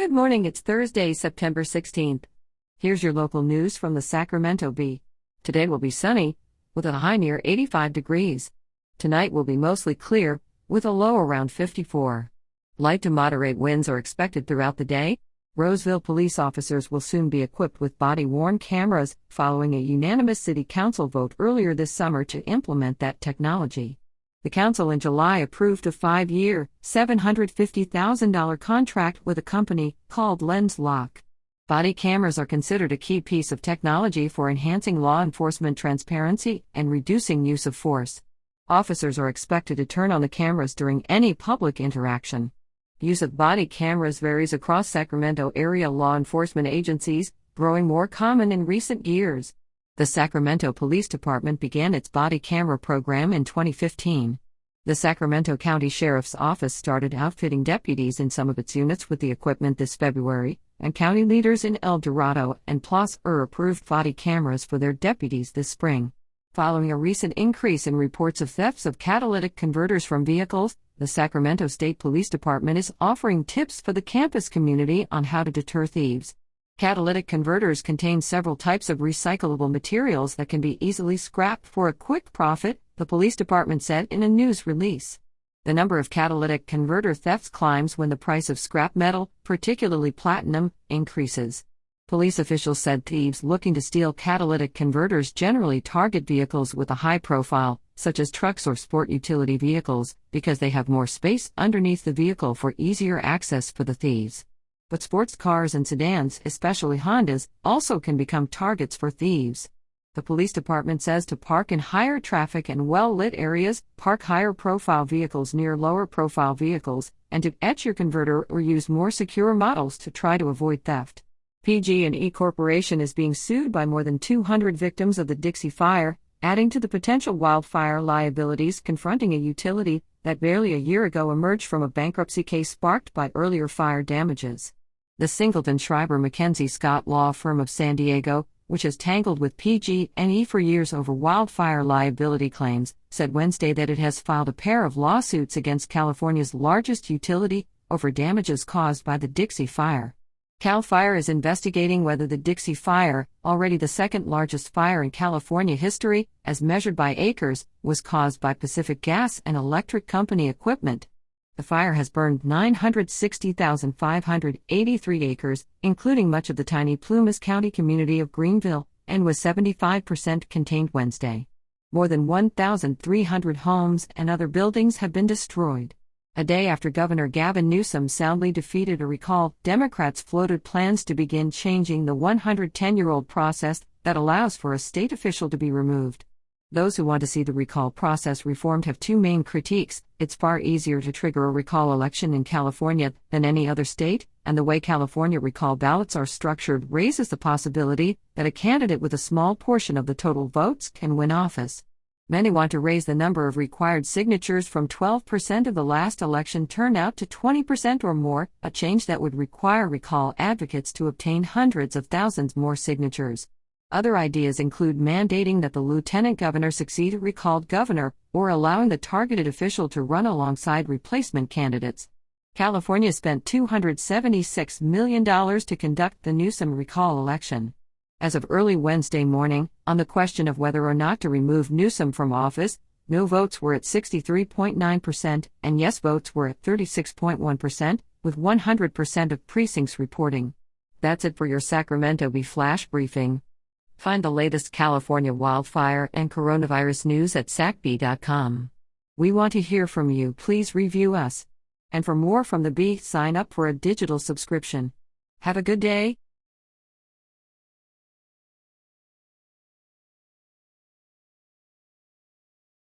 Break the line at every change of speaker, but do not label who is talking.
Good morning, it's Thursday, September 16th. Here's your local news from the Sacramento Bee. Today will be sunny, with a high near 85 degrees. Tonight will be mostly clear, with a low around 54. Light to moderate winds are expected throughout the day. Roseville police officers will soon be equipped with body-worn cameras, following a unanimous city council vote earlier this summer to implement that technology. The council in July approved a 5-year, $750,000 contract with a company called LensLock. Body cameras are considered a key piece of technology for enhancing law enforcement transparency and reducing use of force. Officers are expected to turn on the cameras during any public interaction. Use of body cameras varies across Sacramento area law enforcement agencies, growing more common in recent years. The Sacramento Police Department began its body camera program in 2015. The Sacramento County Sheriff's Office started outfitting deputies in some of its units with the equipment this February, and county leaders in El Dorado and Placer approved body cameras for their deputies this spring. Following a recent increase in reports of thefts of catalytic converters from vehicles, the Sacramento State Police Department is offering tips for the campus community on how to deter thieves. Catalytic converters contain several types of recyclable materials that can be easily scrapped for a quick profit, the police department said in a news release. The number of catalytic converter thefts climbs when the price of scrap metal, particularly platinum, increases. Police officials said thieves looking to steal catalytic converters generally target vehicles with a high profile, such as trucks or sport utility vehicles, because they have more space underneath the vehicle for easier access for the thieves. But sports cars and sedans, especially Hondas, also can become targets for thieves. The police department says to park in higher traffic and well-lit areas, park higher-profile vehicles near lower-profile vehicles, and to etch your converter or use more secure models to try to avoid theft. PG&E Corporation is being sued by more than 200 victims of the Dixie Fire, adding to the potential wildfire liabilities confronting a utility that barely a year ago emerged from a bankruptcy case sparked by earlier fire damages. The Singleton Schreiber Mackenzie Scott law firm of San Diego, which has tangled with PG&E for years over wildfire liability claims, said Wednesday that it has filed a pair of lawsuits against California's largest utility over damages caused by the Dixie Fire. CAL FIRE is investigating whether the Dixie Fire, already the second largest fire in California history, as measured by acres, was caused by Pacific Gas and Electric Company equipment. The fire has burned 960,583 acres, including much of the tiny Plumas County community of Greenville, and was 75% contained Wednesday. More than 1,300 homes and other buildings have been destroyed. A day after Governor Gavin Newsom soundly defeated a recall, Democrats floated plans to begin changing the 110-year-old process that allows for a state official to be removed. Those who want to see the recall process reformed have two main critiques: it's far easier to trigger a recall election in California than any other state, and the way California recall ballots are structured raises the possibility that a candidate with a small portion of the total votes can win office. Many want to raise the number of required signatures from 12% of the last election turnout to 20% or more, a change that would require recall advocates to obtain hundreds of thousands more signatures. Other ideas include mandating that the lieutenant governor succeed a recalled governor, or allowing the targeted official to run alongside replacement candidates. California spent $276 million to conduct the Newsom recall election. As of early Wednesday morning, on the question of whether or not to remove Newsom from office, no votes were at 63.9% and yes votes were at 36.1%, with 100% of precincts reporting. That's it for your Sacramento Bee Flash Briefing. Find the latest California wildfire and coronavirus news at sacbee.com. We want to hear from you. Please review us. And for more from the Bee, sign up for a digital subscription. Have a good day.